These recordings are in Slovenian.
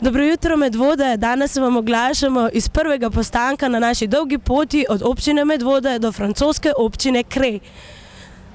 Dobro jutro, Medvode. Danes se vam oglašamo iz prvega postanka na naši dolgi poti od občine Medvode do francoske občine Kre.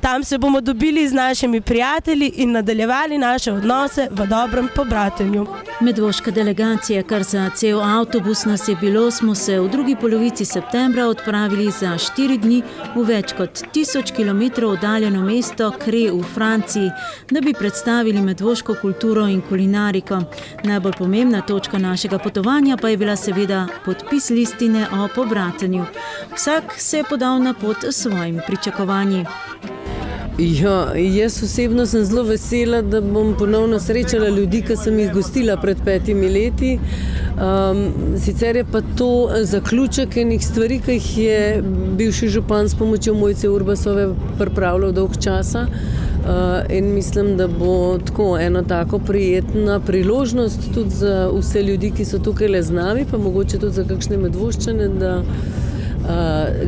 Tam se bomo dobili z našimi prijatelji in nadaljevali naše odnose v dobrem pobratenju. Medvoška delegacija, kar za cel avtobus nas je bilo, smo se v drugi polovici septembra odpravili za 4 dni v več kot 1000 km oddaljeno mesto Kre v Franciji, da bi predstavili medvoško kulturo in kulinariko. Najbolj pomembna točka našega potovanja pa je bila seveda podpis listine o pobratenju. Vsak se je podal na pot s svojimi pričakovanji. Ja, jaz osebno sem zelo vesela, da bom ponovno srečala ljudi, ki sem jih gostila pred 5 leti. Sicer je pa to zaključek enih stvari, ki jih je bivši župan s pomočjo Mojce Urbasove pripravljal dolg časa. In mislim, da bo tako ena tako prijetna priložnost tudi za vse ljudi, ki so tukaj le z nami, pa mogoče tudi za kakšne Medvoščane, da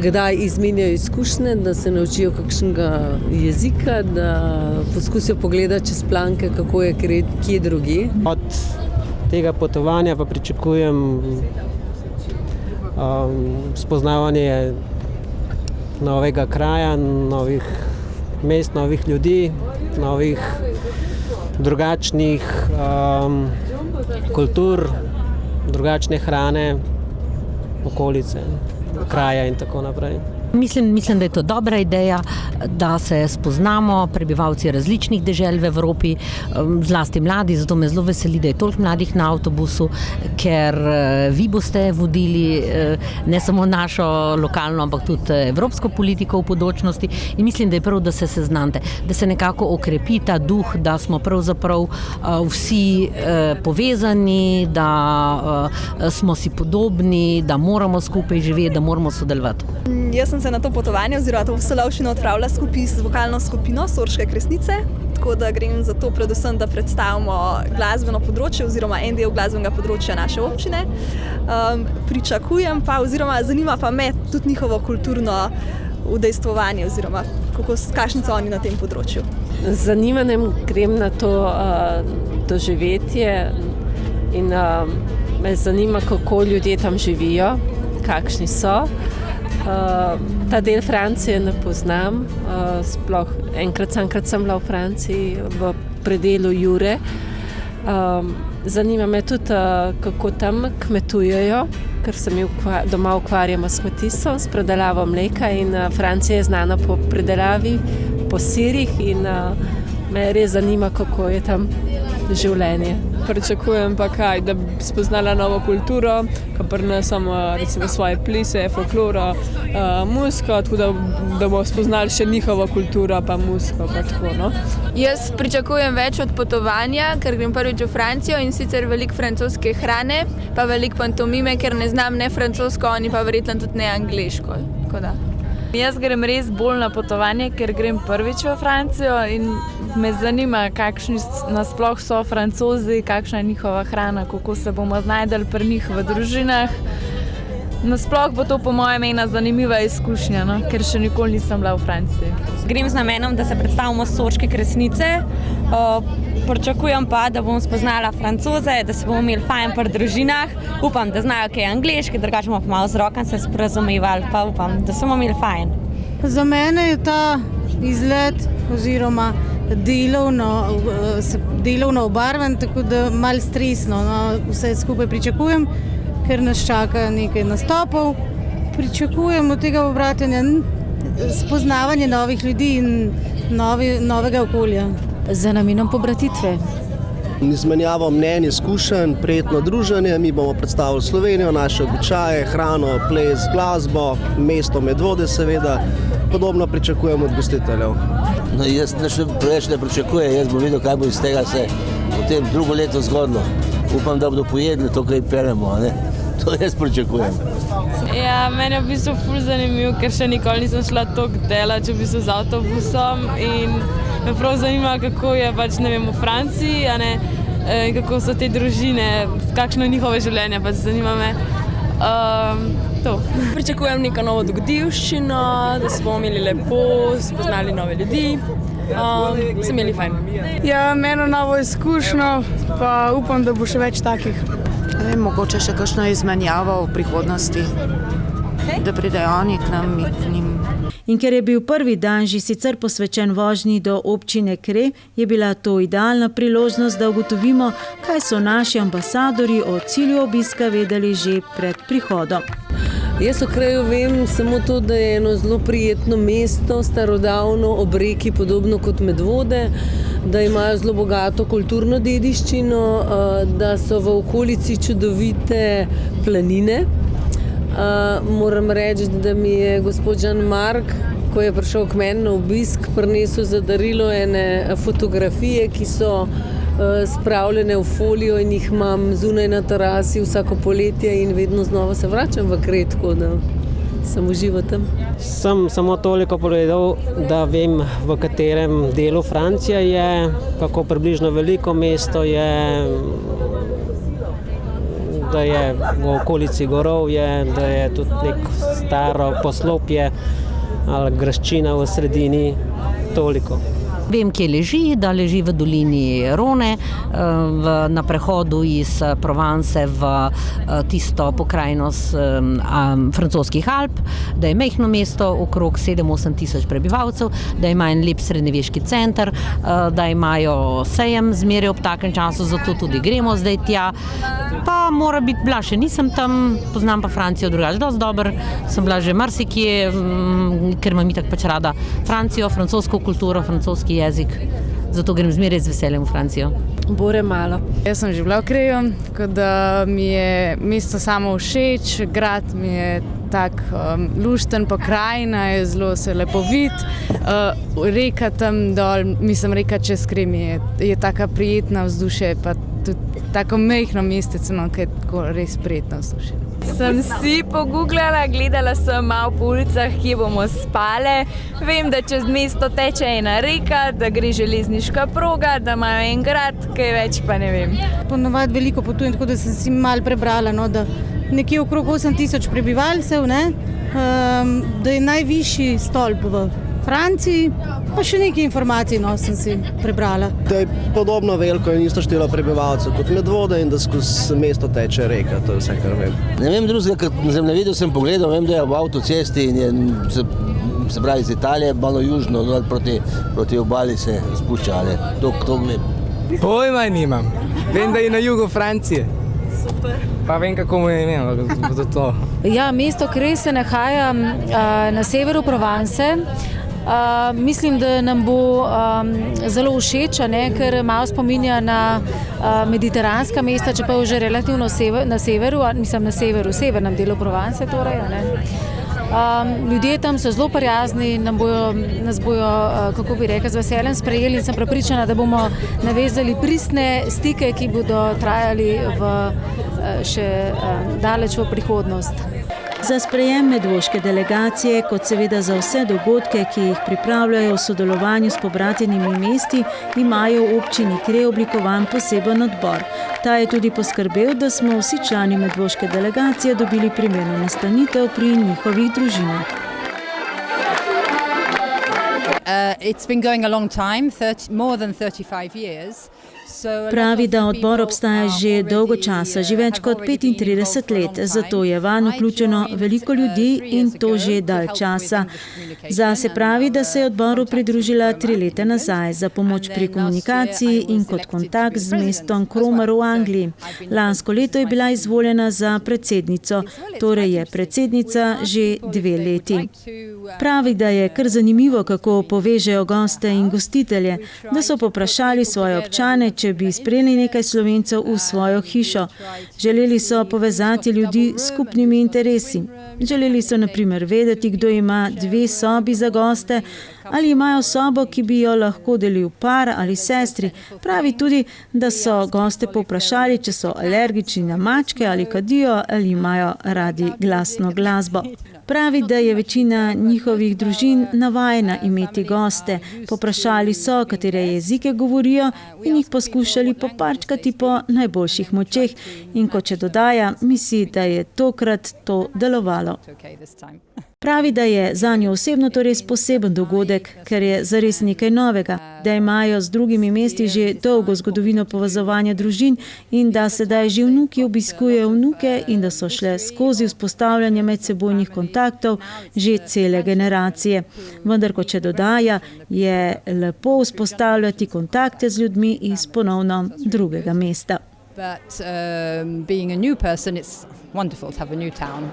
kdaj izmenjajo izkušnje, da se naučijo kakšnega jezika, da poskusijo pogledati čez planke, kako je kje drugje. Od tega potovanja pa pričakujem spoznavanje novega kraja, novih mest, novih ljudi, novih drugačnih kultur, drugačne hrane, okolice, kraja in tako naprej. Mislim, da je to dobra ideja, da se spoznamo prebivalci različnih dežel v Evropi, zlasti mladi, zato me zelo veseli, da je toliko mladih na avtobusu, ker vi boste vodili ne samo našo lokalno, ampak tudi evropsko politiko v bodočnosti in mislim, da je prav, da se seznante, da se nekako okrepi ta duh, da smo pravzaprav vsi povezani, da smo si podobni, da moramo skupaj živeti, da moramo sodelovati. Jaz sem se na to potovanje oziroma to solovščino odpravila skupaj z vokalno skupino Sorške Kresnice, tako da grem za to predvsem, da predstavimo glasbeno področje oziroma en del glasbenega področja naše občine. Pričakujem pa oziroma zanima pa me tudi njihovo kulturno udejstvovanje oziroma kakšni so oni na tem področju. Z zanimanjem grem na to doživetje in me zanima, kako ljudje tam živijo, kakšni so. Ta del Francije ne poznam, sploh enkrat sem bila v Franciji v predelu Jure. Zanima me tudi, kako tam kmetujejo, ker se mi doma ukvarjamo s kmetijstvom, s predelavo mleka in Francija je znana po predelavi, po sirih in me res zanima, kako je tam življenje. Pričakujem pa kaj, da bi spoznala novo kulturo, ko prinesem recimo svoje plese, folkloro, muziko, tako da bomo spoznali še njihovo kulturo pa muziko pa tako, no. Jaz pričakujem več od potovanja, ker grem prvič v Francijo in sicer veliko francoske hrane, pa veliko pantomime, ker ne znam ne francosko, oni pa verjetno tudi ne angleško, tako da. Jaz grem res bolj na potovanje, ker grem prvič v Francijo in me zanima, kakšni nasploh so Francozi, kakšna je njihova hrana, kako se bomo znajdeli pri njih v družinah. Nasploh bo to po mojem ena zanimiva izkušnja, no? Ker še nikoli nisem bila v Franciji. Grem z namenom, da se predstavimo Sorške Kresnice. Pričakujem pa, da bom spoznala Francoze, da se bomo imeli fajn pri družinah. Upam, da znajo kaj angleški, drugače bomo pa malo z rokami se sporazumevali, pa upam, da se bomo imeli fajn. Za mene je ta izlet oziroma delovno obarvan, tako da malo stresno, no, vse skupaj pričakujem, ker nas čaka nekaj nastopov. Pričakujem od tega obratenja spoznavanje novih ljudi in novega okolja. Za namenom pobratitve. Izmenjavo mnenj, izkušenj, prijetno druženje. Mi bomo predstavili Slovenijo, naše običaje, hrano, ples, glasbo, mesto Medvode seveda. podobno pričakujem od gostiteljev. No, jaz preveč ne pričakujem, jaz bom videl, kaj bo iz tega se potem drugo leto zgodilo. Upam, da bodo pojedli to, kaj peremo, ne? To jaz pričakujem. Ja, meni je v bistvu ful zanimiv, ker še nikoli nisem šla toliko delati v bistvu z avtobusom in me prav zanima, kako je pač, ne vem, v Franciji, a ne, in kako so te družine, kakšno je njihove življenje, pač zanima me. To. Pričakujem neko novo dogodivščino, da se bomo imeli lepo, spoznali nove ljudi, se imeli fajn. Ja, meno novo izkušnjo, pa upam, da bo še več takih. Mogoče še kakšno izmenjavo v prihodnosti, da pridejo oni k nam in k njim. In ker je bil prvi dan že sicer posvečen vožnji do občine Kre, je bila to idealna priložnost, da ugotovimo, kaj so naši ambasadorji o cilju obiska vedeli že pred prihodom. Jaz o Kreju vem samo to, da je eno zelo prijetno mesto, starodavno, ob reki, podobno kot Medvode, da imajo zelo bogato kulturno dediščino, da so v okolici čudovite planine. Moram reči, da mi je gospod Jean-Marc, ko je prišel k meni na obisk, prinesel za darilo ene fotografije, ki so spravljene v folijo in jih imam zunaj na terasi vsako poletje in vedno znova se vračam v Kret, tako da sem užival tam. Sem samo toliko povedal, da vem, v katerem delu Francije je, kako približno veliko mesto je, da je v okolici gorov, da je tudi nek staro poslopje ali graščina v sredini, toliko. Vem, kje leži, da leži v dolini Rone, na prehodu iz Provence v tisto pokrajino francoskih Alp, da je majhno mesto, okrog 7-8 tisoč prebivalcev, da ima en lep srednjeveški center, da imajo sejem zmeraj ob takem času, zato tudi gremo zdaj tja. Pa mora biti bila, še nisem tam, poznam pa Francijo drugače dosti dobro, sem bila že marsikje, ker imam itak pač rada Francijo, francosko kulturo, francoski jezik, zato grem zmeraj z veseljem v Francijo. Bore malo. Jaz sem že bila v Kreju, tako da mi je mesto samo všeč, grad mi je tak lušten, pokrajina je zelo se lepo vid, reka tam dol, mislim reka čez Kre mi je taka prijetna vzdušje, pa tudi tako majhno mestece, ki je tako res prijetno vzdušje. Sem si pogooglala, gledala sem malo po ulicah, kje bomo spale. Vem, da čez mesto teče ena reka, da gre železniška proga, da imajo en grad, kaj več pa ne vem. Ponovadi veliko potujem, tako da sem si malo prebrala, da nekje okrog 8 tisoč prebivalcev, da je najvišji stolp v Franciji, pa še nekaj informacij sem si prebrala. Da je podobno veliko in isto število prebivalcev kot Medvode in da skozi mesto teče reka, to je vse, kar vem. Ne vem drugega, kot na zemljevidu sem pogledal, vem, da je v avtocesti in je, se pravi iz Italije, malo južno, proti obali se spušča, ali to vem. Pojma nimam, vem, da je na jugu Francije. Super. Pa vem, kako mu je ime, za to. Ja, mesto Kre se nahaja na severu Provence. Mislim, da nam bo zelo všeč, ker malo spominja na mediteranska mesta, čeprav že relativno na severu, mislim na severnem delu Provence torej. Ljudje tam so zelo prijazni, nas bojo, kako bi rekla, z veseljem sprejeli in sem prepričana, da bomo navezali pristne stike, ki bodo trajali še daleč v prihodnost. Za sprejem medvoške delegacije, kot seveda za vse dogodke, ki jih pripravljajo v sodelovanju s pobratenimi mesti, imajo v občini Kre oblikovan poseben odbor. Ta je tudi poskrbel, da smo vsi člani medvoške delegacije dobili primerno nastanitev pri njihovih družinah. It's been going a long time, more than 35 years. Pravi, da odbor obstaja že dolgo časa, že več kot 35 let, zato je vanj vključeno veliko ljudi in to že dalj časa. Zase pravi, da se je odboru pridružila 3 leta nazaj za pomoč pri komunikaciji in kot kontakt z mestom Cromer v Angliji. Lansko leto je bila izvoljena za predsednico, torej je predsednica že 2 leti. Pravi, da je kar zanimivo, kako povežejo goste in gostitelje, da so poprašali svoje občane, če bi sprejeli nekaj Slovencev v svojo hišo. Želeli so povezati ljudi s skupnimi interesi. Želeli so na primer vedeti, kdo ima 2 sobi za goste, ali imajo sobo, ki bi jo lahko delil par ali sestri. Pravi tudi, da so goste povprašali, če so alergični na mačke ali kadijo ali imajo radi glasno glasbo. Pravi, da je večina njihovih družin navajena imeti goste. Povprašali so, katere jezike govorijo in jih poskušali poparčkati po najboljših močeh. In kot še dodaja, misli, da je tokrat to delovalo. Pravi, da je zanjo osebno to res poseben dogodek, ker je zares nekaj novega, da imajo z drugimi mesti že dolgo zgodovino povezovanja družin in da sedaj že vnuki obiskujejo vnuke in da so šle skozi vzpostavljanje medsebojnih kontaktov že cele generacije. Vendar, kot še dodaja, je lepo vzpostavljati kontakte z ljudmi iz ponovno drugega mesta. But being a new person, it's wonderful to have a new town.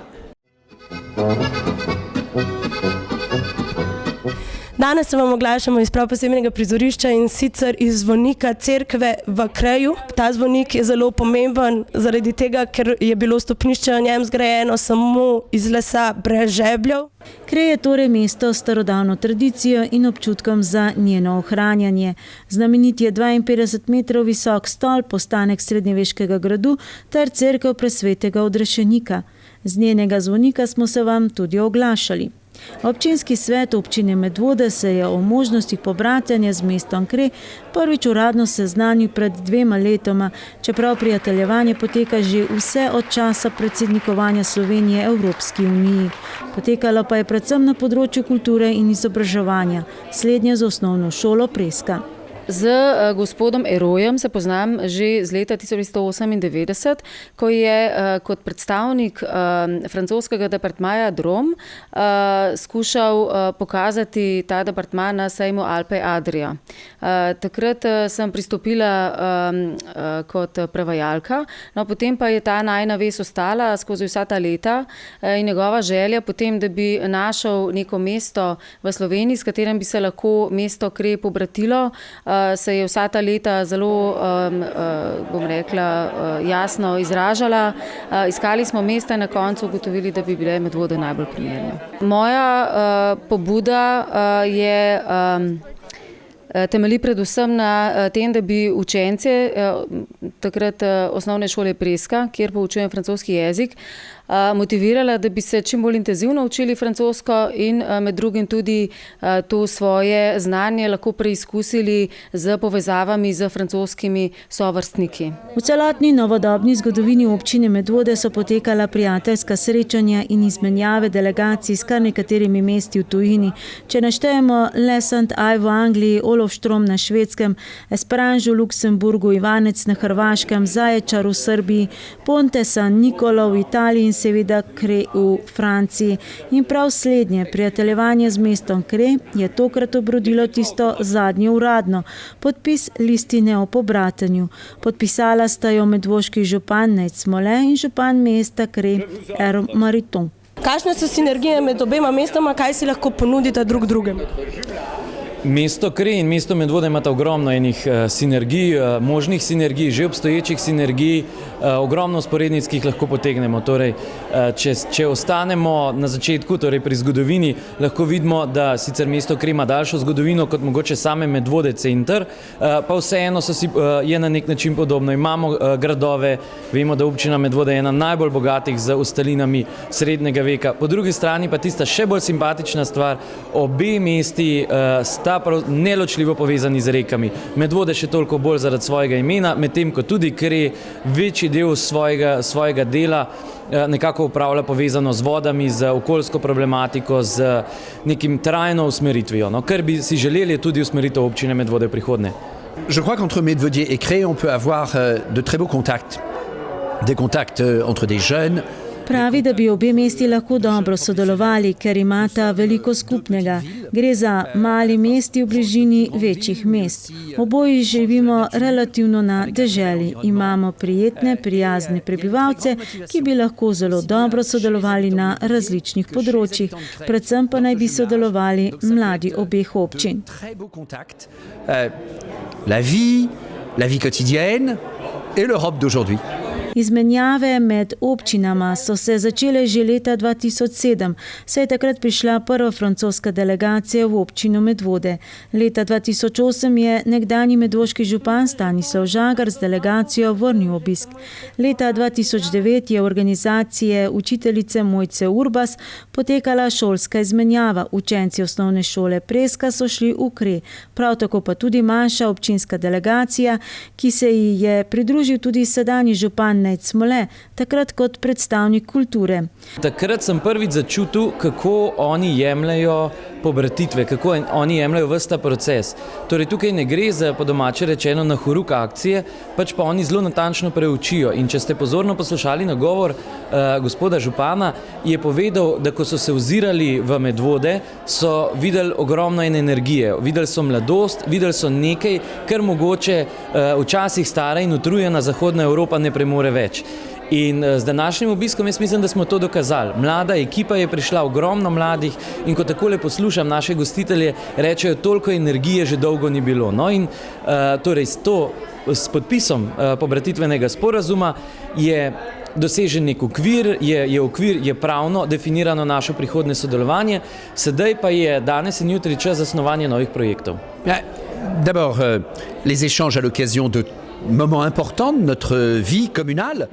Danes se vam oglašamo iz prav posebnega prizorišča in sicer iz zvonika cerkve v Kreju. Ta zvonik je zelo pomemben zaradi tega, ker je bilo stopnišče na njem zgrajeno samo iz lesa brez žebljev. Krej je torej mesto s starodavno tradicijo in občutkom za njeno ohranjanje. Znamenit je 52 metrov visok stolp, ostanek srednjeveškega gradu ter cerkev presvetega odrešenika. Z njenega zvonika smo se vam tudi oglašali. Občinski svet občine Medvode se je o možnostih pobratanja z mestom Krej prvič uradno seznanil pred 2 letoma, čeprav prijateljevanje poteka že vse od časa predsednikovanja Slovenije Evropski uniji. Potekalo pa je predvsem na področju kulture in izobraževanja, slednje z osnovno šolo Preska. Z gospodom Erojem se poznam že z leta 1998, ko je kot predstavnik francoskega departmaja Drôme skušal pokazati ta departma na sejmu Alpe Adria. Takrat sem pristopila kot prevajalka, no potem pa je ta najina vez ostala skozi vsa ta leta in njegova želja potem, da bi našel neko mesto v Sloveniji, s katerim bi se lahko mesto Krej pobratilo, se je vsa ta leta zelo, bom rekla, jasno izražala. Iskali smo mesta in na koncu ugotovili, da bi bile Medvode najbolj primerne. Moja pobuda je temelji predvsem na tem, da bi učence takrat osnovne šole Preska, kjer poučujem francoski jezik, motivirala, da bi se čim bolj intenzivno učili francosko in med drugim tudi to svoje znanje lahko preizkusili z povezavami z francoskimi sovrstniki. V celotni novodobni zgodovini občine Medvode so potekala prijateljska srečanja in izmenjave delegacij s kar nekaterimi mesti v tujini. Če naštejemo Le Saint-Ay v Angliji, Olofstrom na Švedskem, Esperange v Luksemburgu, Ivanec na Hrvaškem, Zaječar v Srbiji, Ponte San Nicolo v Italiji in seveda Krej v Franciji. In prav slednje, prijateljevanje z mestom Krej, je tokrat obrodilo tisto zadnje uradno, podpis listine o pobratanju. Podpisala sta jo medvoški župan Nejc Smole in župan mesta Krej Ero Mariton. Kakšne so sinergije med obema mestoma, kaj si lahko ponudita drug drugemu? Mesto Krej in mesto Medvode imata ogromno enih sinergij, možnih sinergij, že obstoječih sinergij, ogromno sporednic, ki jih lahko potegnemo. Torej, če ostanemo na začetku, torej pri zgodovini, lahko vidimo, da sicer mesto Krej ima daljšo zgodovino kot mogoče same Medvode center, pa vseeno je na nek način podobno. Imamo gradove, vemo, da občina Medvode je ena najbolj bogatih z ostalinami srednjega veka. Po drugi strani pa tista še bolj simpatična stvar, obe mesti sta neločljivo povezani z rekami. Medvode še toliko bolj zaradi svojega imena, medtem ko tudi Krej večji del svojega dela nekako upravlja povezano z vodami, z okoljsko problematiko, z nekim trajno usmeritvijo. No, kar bi si želeli tudi usmeritev občine Medvode v prihodnje. Je crois qu'entre Medvodier et Krej, on peut avoir de très beaux contacts. Des contacts entre des jeunes, Pravi, da bi obe mesti lahko dobro sodelovali, ker imata veliko skupnega. Gre za mali mesti v bližini večjih mest. Oboji živimo relativno na deželi. Imamo prijetne, prijazne prebivalce, ki bi lahko zelo dobro sodelovali na različnih področjih. Predvsem pa naj bi sodelovali mladi obeh občin. La vie quotidienne et l'Europe d'aujourd'hui. Izmenjave med občinama so se začele že leta 2007, saj je takrat prišla prva francoska delegacija v občino Medvode. Leta 2008 je nekdanji medvoški župan Stanislav Žagar z delegacijo vrnil obisk. Leta 2009 je v organizacije učiteljice Mojce Urbas potekala šolska izmenjava. Učenci osnovne šole Preska so šli v Kre, prav tako pa tudi manjša občinska delegacija, ki se ji je pridružil tudi sedanji župan Smole, takrat kot predstavnik kulture. Takrat sem prvič začutil, kako oni jemljajo pobratitve, kako oni jemljajo ves ta proces. Torej tukaj ne gre za, po domače rečeno, na horuk akcije, pač pa oni zelo natančno preučijo. In če ste pozorno poslušali nagovor gospoda župana, je povedal, da ko so se ozirali v Medvode, so videli ogromno energije, videli so mladost, videli so nekaj, kar mogoče včasih stara in utrujena Zahodna Evropa ne premore več. In z današnjim obiskom jaz mislim, da smo to dokazali. Mlada ekipa je prišla, ogromno mladih, in ko takole poslušam naše gostitelje, rečejo, toliko energije že dolgo ni bilo. No in torej s podpisom pobratitvenega sporazuma je dosežen nek okvir, je pravno definirano naše prihodnje sodelovanje, sedaj pa je danes in jutri čas za snovanje novih projektov. D'abord, les échanges à l'occasion de moments importants de notre vie communale.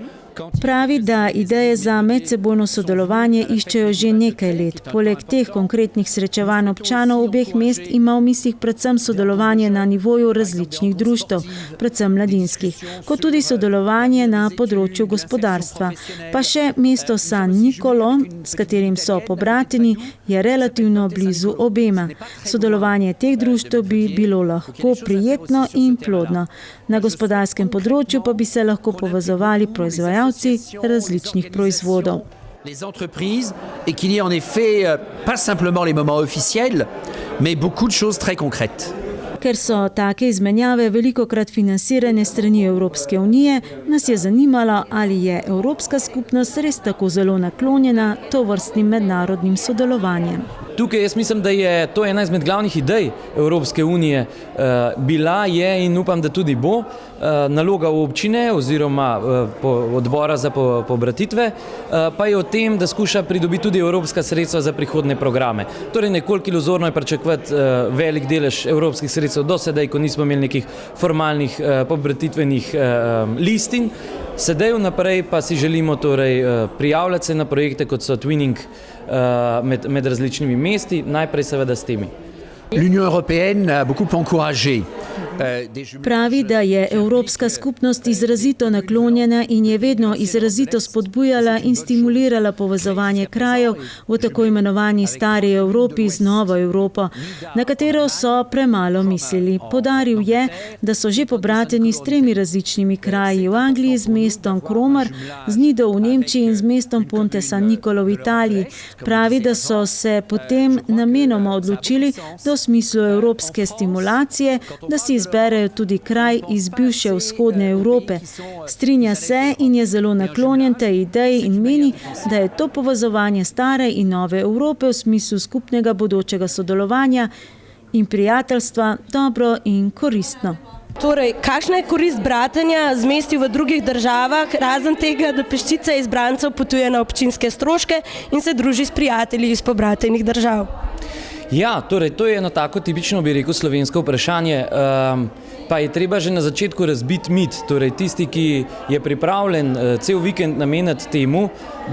Pravi, da ideje za medsebojno sodelovanje iščejo že nekaj let. Poleg teh konkretnih srečevanj občanov obeh mest ima v mislih predvsem sodelovanje na nivoju različnih društev, predvsem mladinskih, kot tudi sodelovanje na področju gospodarstva. Pa še mesto San Nicolo, s katerim so pobrateni, je relativno blizu obema. Sodelovanje teh društev bi bilo lahko prijetno in plodno. Na gospodarskem področju pa bi se lahko povezovali proizvajalci različnih proizvodov. Les entreprises et qu'il y ait en effet pas simplement les moments officiels, mais beaucoup de choses très concrètes. Ker so take izmenjave velikokrat financirane strani Evropske unije, nas je zanimalo, ali je Evropska skupnost res tako zelo naklonjena tovrstnim mednarodnim sodelovanjem. Tukaj jaz mislim, da je to ena izmed glavnih idej Evropske unije. Bila je in upam, da tudi bo naloga občine oziroma odbora za pobratitve, pa je o tem, da skuša pridobiti tudi evropska sredstva za prihodne programe. Torej nekoliko iluzorno je pričakovati velik delež evropskih sredstev do sedaj, ko nismo imeli nekih formalnih pobratitvenih listin. Sedaj vnaprej pa si želimo torej prijavljati se na projekte, kot so Twinning med različnimi mesti, najprej seveda s temi. L'Union européenne a beaucoup encouragé. Pravi, da je Evropska skupnost izrazito naklonjena in je vedno izrazito spodbujala in stimulirala povezovanje krajev v tako imenovani stari Evropi z novo Evropo, na katero so premalo mislili. Poudaril je, da so že pobrateni s 3 različnimi kraji v Angliji, z mestom Cromer, z Nido v Nemčiji in z mestom Ponte San Nicolo v Italiji. Pravi, da so se potem namenoma odločili, da v smislu evropske stimulacije, da si izberejo tudi kraj iz bivše vzhodne Evrope. Strinja se in je zelo naklonjen tej ideji in meni, da je to povezovanje stare in nove Evrope v smislu skupnega bodočega sodelovanja in prijateljstva dobro in koristno. Torej, kakšna je korist bratenja z mesti v drugih državah, razen tega, da peščica izbrancev potuje na občinske stroške in se druži s prijatelji iz pobratenih držav? Ja, torej, to je eno tako tipično, bi rekel, slovensko vprašanje, pa je treba že na začetku razbiti mit. Torej, tisti, ki je pripravljen cel vikend nameniti temu,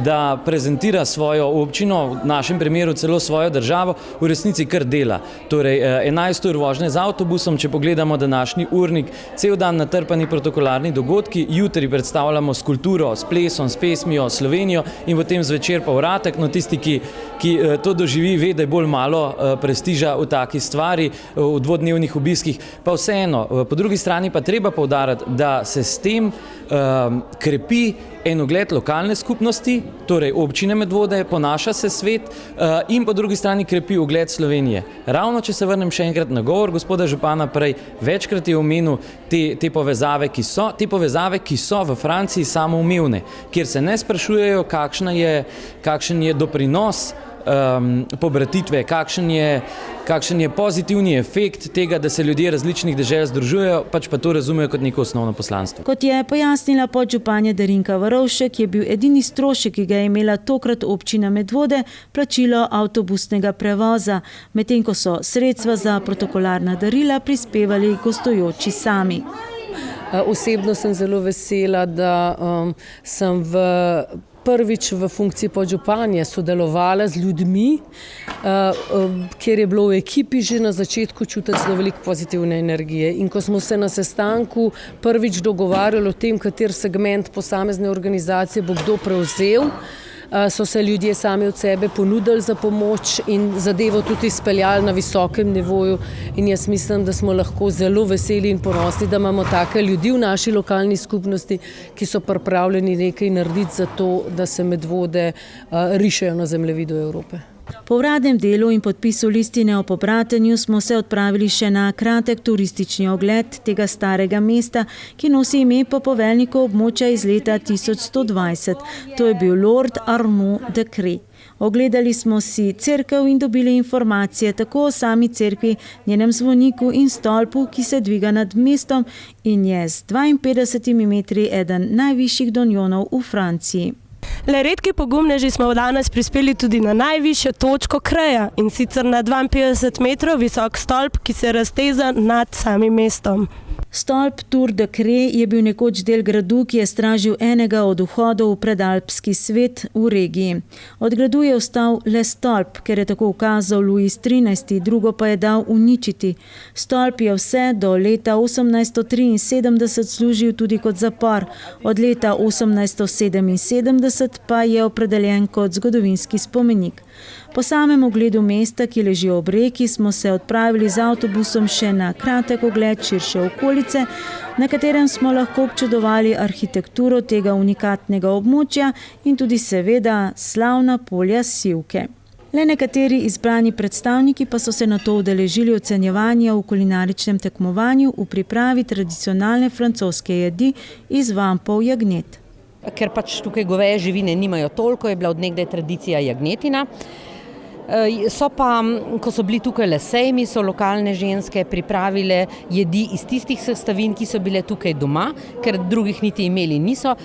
da prezentira svojo občino, v našem primeru celo svojo državo, v resnici kar dela. Torej, 11 ur vožnje z avtobusom, če pogledamo današnji urnik, cel dan natrpani protokolarni dogodki, jutri predstavljamo s kulturo, s plesom, s pesmijo, Slovenijo in potem zvečer pa vratek. No, tisti, ki to doživi, ve, da je bolj malo prestiža v taki stvari, v dvodnevnih obiskih, pa vseeno. Po drugi strani pa treba poudariti, da se s tem krepi en ugled lokalne skupnosti, torej občine Medvode, ponaša se svet in po drugi strani krepi ugled Slovenije. Ravno, če se vrnem še enkrat na govor gospoda župana prej, večkrat je omenil te povezave, ki so v Franciji samoumevne, kjer se ne sprašujejo, kakšen je doprinos pobratitve, kakšen je pozitivni efekt tega, da se ljudje različnih dežel združujejo, pač pa to razumejo kot neko osnovno poslanstvo. Kot je pojasnila podžupanja Darinka Varovšek, je bil edini strošek, ki ga je imela tokrat občina Medvode, plačilo avtobusnega prevoza, medtem ko so sredstva za protokolarna darila prispevali gostujoči sami. Osebno sem zelo vesela, da sem prvič v funkciji podžupanje sodelovala z ljudmi, kjer je bilo v ekipi že na začetku čutiti zelo veliko pozitivne energije. In ko smo se na sestanku prvič dogovarjali o tem, kater segment posamezne organizacije bo kdo prevzel, so se ljudje sami od sebe ponudili za pomoč in zadevo tudi izpeljali na visokem nivoju. In jaz mislim, da smo lahko zelo veseli in ponosni, da imamo take ljudi v naši lokalni skupnosti, ki so pripravljeni nekaj narediti za to, da se Medvode rišejo na zemljevidu Evrope. Po uradnem delu in podpisu listine o pobratenju smo se odpravili še na kratek turistični ogled tega starega mesta, ki nosi ime po poveljniku območja iz leta 1120. To je bil Lord Arnaud de Cré. Ogledali smo si cerkev in dobili informacije tako o sami cerkvi, njenem zvoniku in stolpu, ki se dviga nad mestom in je z 52 metri eden najvišjih donjonov v Franciji. Le redki pogumneži smo danes prispeli tudi na najvišjo točko Creja, in sicer na 52 metrov visok stolp, ki se razteza nad samim mestom. Stolp Tour de Cré je bil nekoč del gradu, ki je stražil enega od vhodov v predalpski svet v regiji. Od gradu je ostal le stolp, ker je tako ukazal Louis XIII, drugo pa je dal uničiti. Stolp je vse do leta 1873 služil tudi kot zapor, od leta 1877 pa je opredeljen kot zgodovinski spomenik. Po samem ogledu mesta, ki leži ob reki, smo se odpravili z avtobusom še na kratek ogled širše okolice, na katerem smo lahko občudovali arhitekturo tega unikatnega območja in tudi seveda slavna polja sivke. Le nekateri izbrani predstavniki pa so se nato udeležili ocenjevanja v kulinaričnem tekmovanju v pripravi tradicionalne francoske jedi iz vampov jagnet. Ker pač tukaj goveje živine nimajo toliko, je bila od nekdaj tradicija jagnetina. So pa, ko so bili tukaj le sejmi, so lokalne ženske pripravile jedi iz tistih sestavin, ki so bile tukaj doma, ker drugih niti imeli niso,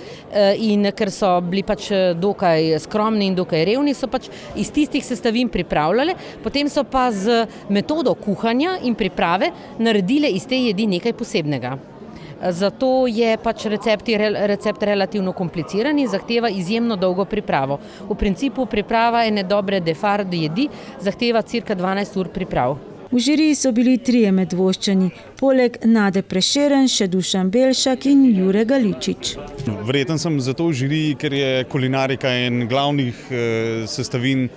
in ker so bili pač dokaj skromni in dokaj revni, so pač iz tistih sestavin pripravljale, potem so pa z metodo kuhanja in priprave naredile iz te jedi nekaj posebnega. Zato je pač recept relativno kompliciran in zahteva izjemno dolgo pripravo. V principu priprava ene dobre defarde jedi zahteva cirka 12 ur priprav. V žiriji so bili 3 Medvoščani, poleg Nade Prešeren še Dušan Belšak in Jure Galičič. Verjeten sem zato v žiriji, ker je kulinarika en glavnih sestavin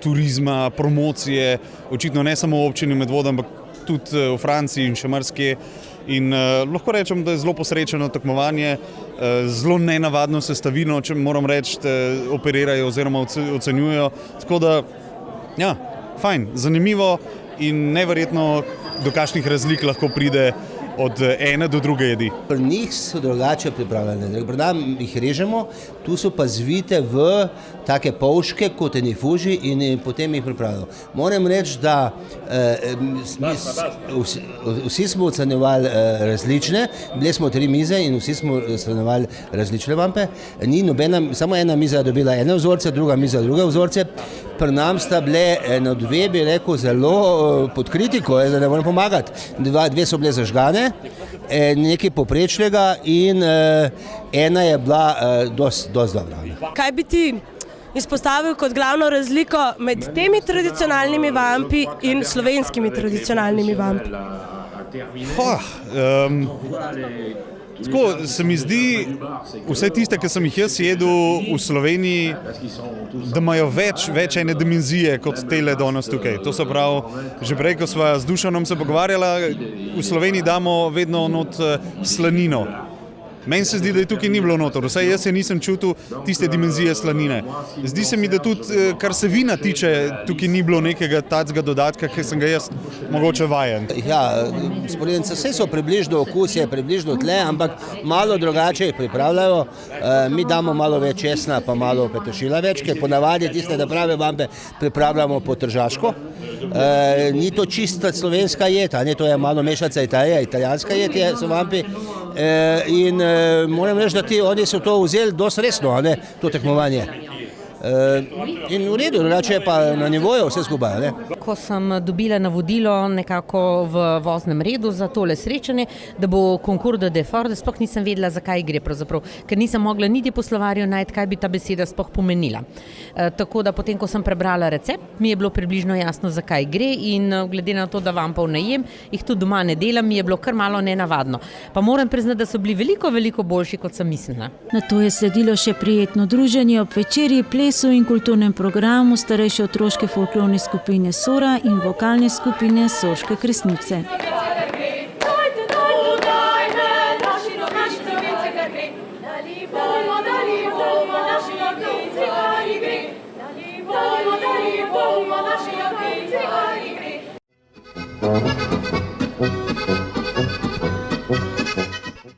turizma, promocije, očitno ne samo v občini Medvode, ampak tudi v Franciji in še marsikje. In lahko rečem, da je zelo posrečeno tekmovanje, zelo nenavadno sestavino, če moram reči, operirajo oziroma ocenjujejo. Tako da, ja, fajn, zanimivo in neverjetno, do kakšnih razlik lahko pride od ene do druge jedi. Pri njih so drugače pripravljene. Pri nam jih režemo, tu so pa zvite v take polške, kot eni fuži, in potem jih pripravljamo. Moram reči, da vsi smo ocenjevali različne, bile smo 3 mize in vsi smo ocenjevali različne vampe. Ni nobena, samo ena miza je dobila ene vzorce, druga miza druge vzorce. Pri nam sta bile eno 2, bi rekel, zelo pod kritiko, da ne moram pomagati. 2 so bile zažgane, nekaj poprečnega in ena je bila dosti dobra. Kaj bi ti izpostavil kot glavno razliko med temi tradicionalnimi vampi in slovenskimi tradicionalnimi vampi? Tako se mi zdi, vse tiste, ki sem jih jaz jedel v Sloveniji, da imajo več ene dimenzije kot tele danes tukaj. To se pravi, že prej, ko sva z Dušanom se pogovarjala, v Sloveniji damo vedno not slanino. Meni se zdi, da je tukaj ni bilo noter, vsaj jaz je nisem čutil tiste dimenzije slanine. Zdi se mi, da tudi, kar se vina tiče, tukaj ni bilo nekega tacga dodatka, ki sem ga jaz mogoče vajen. Ja, sporednice vse so približno, okus je približno tle, ampak malo drugače jih pripravljajo. Mi damo malo več česna, pa malo peteršilja več, ker ponavadi tiste, da prave vampe pripravljamo po tržaško. Ni to čista slovenska jed, to je malo mešaca italijanska jed so vampi. In moram reči, da oni so to vzeli dosti resno, to tekmovanje. In v redu, drugače je pa na nivoju vse skupaj. Ko sem dobila navodilo nekako v voznem redu za tole srečanje, da bo Concours de Fort, sploh nisem vedela, zakaj gre pravzaprav, ker nisem mogla niti po slovarju najti, kaj bi ta beseda sploh pomenila. Tako da potem, ko sem prebrala recept, mi je bilo približno jasno, zakaj gre in glede na to, da vampov ne jem, jih tudi doma ne delam, mi je bilo kar malo nenavadno. Pa moram priznati, da so bili veliko boljši, kot sem mislila. Nato je sledilo še prijetno druženje ob večerji, plesu in kulturnem programu starejše otroške folklorne skupine Sora in vokalne skupine Sorške Kresnice.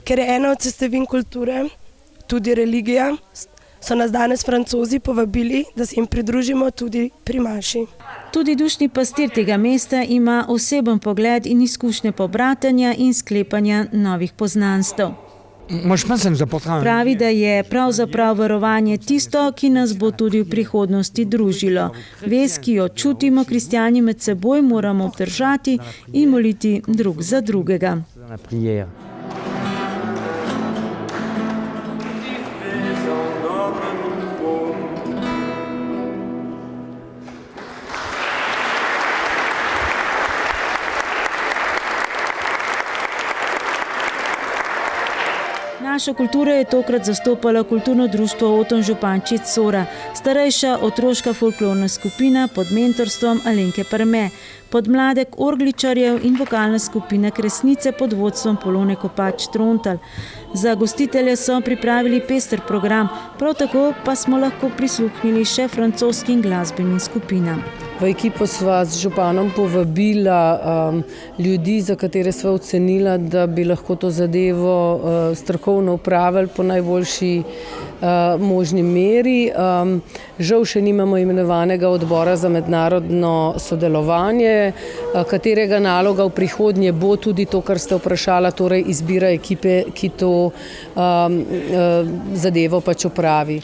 Ker je ena od sestavin kulture tudi religija, so nas danes Francozi povabili, da se jim pridružimo tudi pri maši. Tudi dušni pastir tega mesta ima oseben pogled in izkušnje pobratanja in sklepanja novih poznanstev. Pravi, da je pravzaprav verovanje tisto, ki nas bo tudi v prihodnosti družilo. Vez, ki jo čutimo kristjani med seboj, moramo obdržati in moliti drug za drugega. Našo kulturo je tokrat zastopala kulturno društvo Oton Župančič Sora, starejša otroška folklorna skupina pod mentorstvom Alenke Perme, podmladek orgličarjev in vokalna skupina Kresnice pod vodstvom Polone Kopač Trontelj. Za gostitelje so pripravili pester program, prav tako pa smo lahko prisluhnili še francoskim glasbenim skupinam. V ekipo sva z županom povabila ljudi, za katere sva ocenila, da bi lahko to zadevo strokovno upravili po najboljši možni meri. Žal še nimamo imenovanega odbora za mednarodno sodelovanje, katerega naloga v prihodnje bo tudi to, kar ste vprašala, torej izbira ekipe, ki to zadevo pač opravi.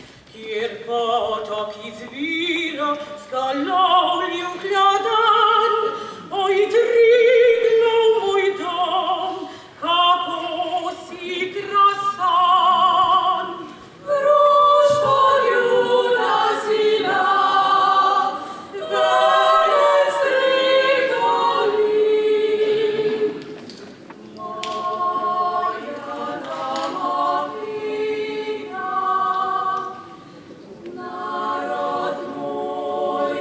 Narod mój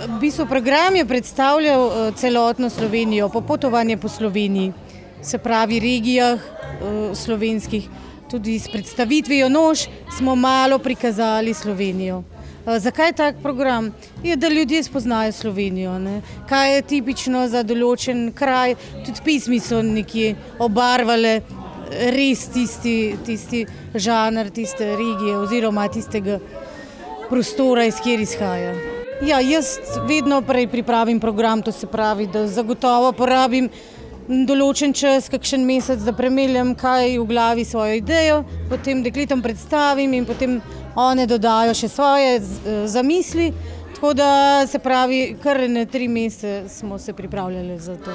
V bistvu program je predstavljal celotno Slovenijo, popotovanje po Sloveniji, se pravi regijah slovenskih. Tudi s predstavitvijo Nož smo malo prikazali Slovenijo. Zakaj tak program? Je, da ljudje spoznajo Slovenijo, ne? Kaj je tipično za določen kraj, tudi pismi so nekje obarvale res tisti žanr, tiste regije oziroma tistega prostora, iz kjer izhaja. Ja, jaz vedno prej pripravim program, to se pravi, da zagotovo porabim določen čas, kakšen mesec, da premeljam, kaj v glavi svojo idejo, potem dekletom predstavim in potem one dodajo še svoje zamisli, tako da se pravi, kar 3 mesece smo se pripravljali za to.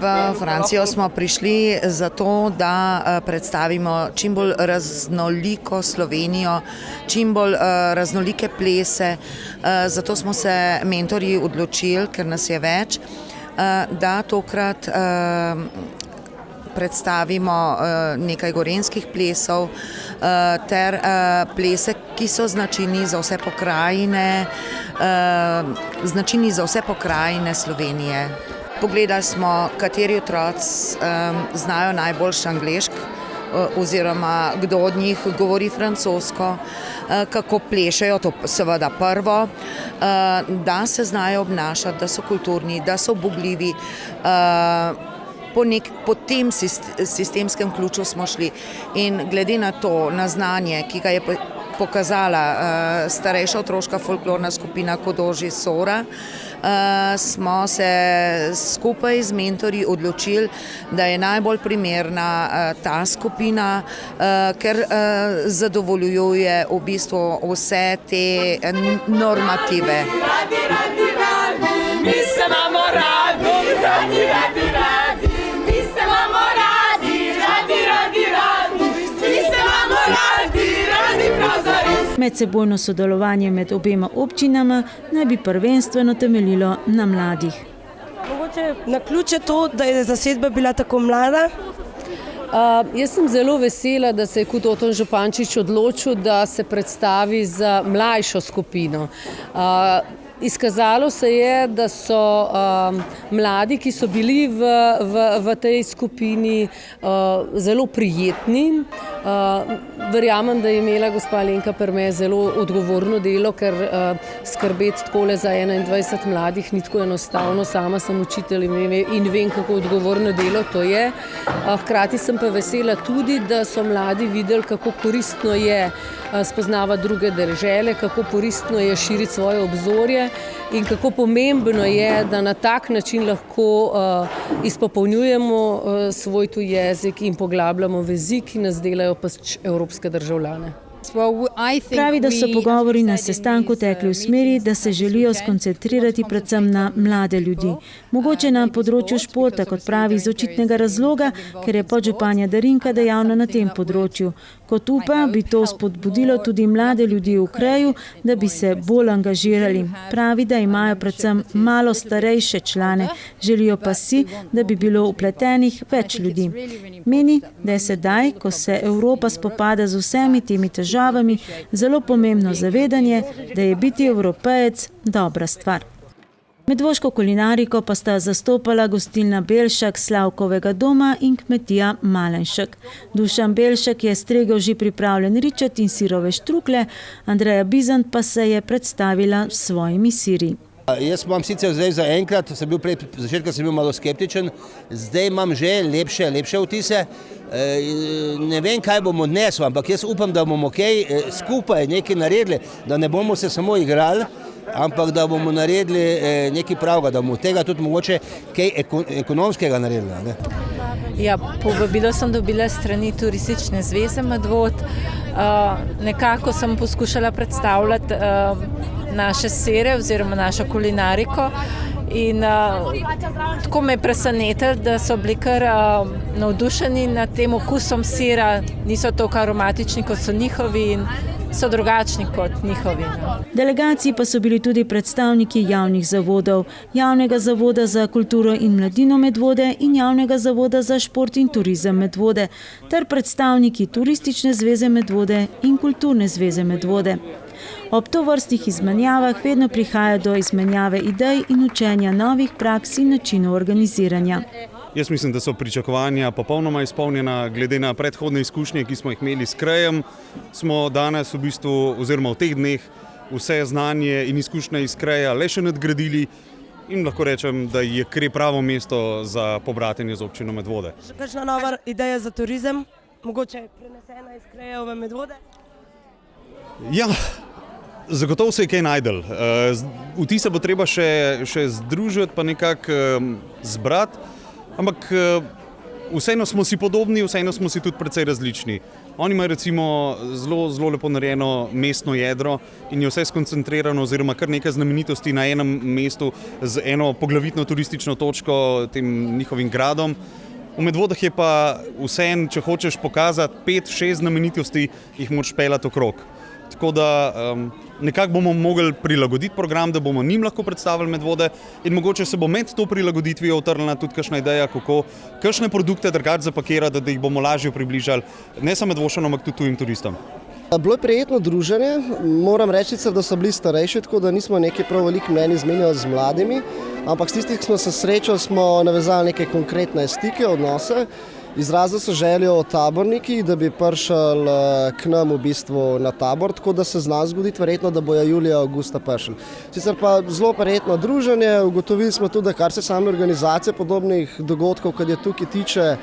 V Francijo smo prišli zato, da predstavimo čim bolj raznoliko Slovenijo, čim bolj raznolike plese. Zato smo se mentorji odločili, ker nas je več, da tokrat predstavimo nekaj gorenjskih plesov ter plese, ki so značilni za vse pokrajine, Slovenije. Pogledali smo, kateri otroci znajo najboljš angleško oziroma kdo od njih govori francosko, kako plešejo, to seveda prvo, da se znajo obnašati, da so kulturni, da so ubogljivi. Po tem sistemskem ključu smo šli in glede na to, na znanje, ki ga je pokazala starejša otroška folklorna skupina Kodoži Sora, smo se skupaj z mentorji odločili, da je najbolj primerna ta skupina, ker zadovoljuje v bistvu vse te normative. Mi se imamo radi, mi se imamo radi, mi se imamo radi prav zares. Medsebojno sodelovanje med obema občinama naj bi prvenstveno temeljilo na mladih. Mogoče naključje to, da je zasedba bila tako mlada? Jaz sem zelo vesela, da se je Kut Oton Župančič odločil, da se predstavi za mlajšo skupino. Izkazalo se je, da so mladi, ki so bili v tej skupini, zelo prijetni. Verjamem, da je imela gospa Alenka Perme zelo odgovorno delo, ker skrbeti takole za 21 mladih ni tako enostavno. Sama sem učitelj in vem, kako odgovorno delo to je. Hkrati sem pa vesela tudi, da so mladi videli, kako koristno je spoznavati druge dežele, kako koristno je širiti svoje obzorje in kako pomembno je, da na tak način lahko izpopolnjujemo svoj tuji jezik in poglabljamo vezi, ki nas delajo pač evropske državljane. Pravi, da so pogovori na sestanku tekli v smeri, da se želijo skoncentrirati predvsem na mlade ljudi. Mogoče na področju športa, kot pravi, iz očitnega razloga, ker je podžupanja Darinka dejavna na tem področju. Kot upa, bi to spodbudilo tudi mlade ljudi v kraju, da bi se bolj angažirali. Pravi, da imajo predvsem malo starejše člane, želijo pa si, da bi bilo vpletenih več ljudi. Meni, da je sedaj, ko se Evropa spopada z vsemi temi težavami, zelo pomembno zavedanje, da je biti Evropejec dobra stvar. Medvoško kulinariko pa sta zastopala gostilna Belšak Slavkovega doma in kmetija Malenšek. Dušan Belšak je stregel že pripravljen ričet in sirove štrukle, Andreja Bizant pa se je predstavila s svojimi siri. Jaz imam sicer zdaj za enkrat, začetka sem bil malo skeptičen, zdaj imam že lepše vtise. Ne vem, kaj bomo odnesli, ampak jaz upam, da bomo skupaj nekaj naredili, da ne bomo se samo igrali, ampak da bomo naredili nekaj pravega, da bomo tega tudi mogoče kaj ekonomskega naredili. Ja, povabilo sem dobila strani Turistične zveze Medvod. Nekako sem poskušala predstavljati naše sire oziroma našo kulinariko in tako me je presenetilo, da so bili kar navdušeni nad tem okusom sira, niso toliko aromatični kot so njihovi in so drugačni kot njihovi. Delegaciji pa so bili tudi predstavniki javnih zavodov, Javnega zavoda za kulturo in mladino Medvode in Javnega zavoda za šport in turizem Medvode, ter predstavniki Turistične zveze Medvode in Kulturne zveze Medvode. Ob tovrstnih izmenjavah vedno prihaja do izmenjave idej in učenja novih praks in načinov organiziranja. Jaz mislim, da so pričakovanja popolnoma izpolnjena. Glede na predhodne izkušnje, ki smo jih imeli s krajem, smo danes v bistvu, oziroma v teh dneh, vse znanje in izkušnje iz kraja le še nadgradili in lahko rečem, da je Kre pravo mesto za pobratenje z občino Medvode. Še kakšna nova ideja za turizem? Mogoče prenesena iz kraja v Medvode? Ja, zagotovo se je kaj najdel. Vtise bo treba še združiti, pa nekako zbrati. Ampak vseeno smo si podobni, vseeno smo si tudi precej različni. Oni imajo recimo zelo lepo narejeno mestno jedro in je vse skoncentrirano oziroma kar nekaj znamenitosti na enem mestu z eno poglavitno turistično točko, tem njihovim gradom. V Medvodah je pa vseeno, če hočeš pokazati 5-6 znamenitosti, jih moraš peljati okrog. Tako da nekako bomo mogli prilagoditi program, da bomo njim lahko predstavili Medvode in mogoče se bo med to prilagoditvijo utrnila tudi kakšna ideja, kako kakšne produkte drugače zapakirati, da jih bomo lažje približali ne samo Medvošanom, ampak tudi tujim turistom. Bilo je prijetno druženje, moram reči, da so bili starejši, tako da nismo nekaj prav veliko mnenj izmenjali z mladimi, ampak s tistih, ki smo se srečali, smo navezali neke konkretne stike, odnose. Izrazili so željo o taborniki, da bi prišli k nam v bistvu na tabor, tako da se zna zgoditi verjetno, da bojo julija, augusta prišli. Sicer pa zelo prijetno druženje, ugotovili smo tudi, da kar se same organizacije podobnih dogodkov, kad je tukaj tiče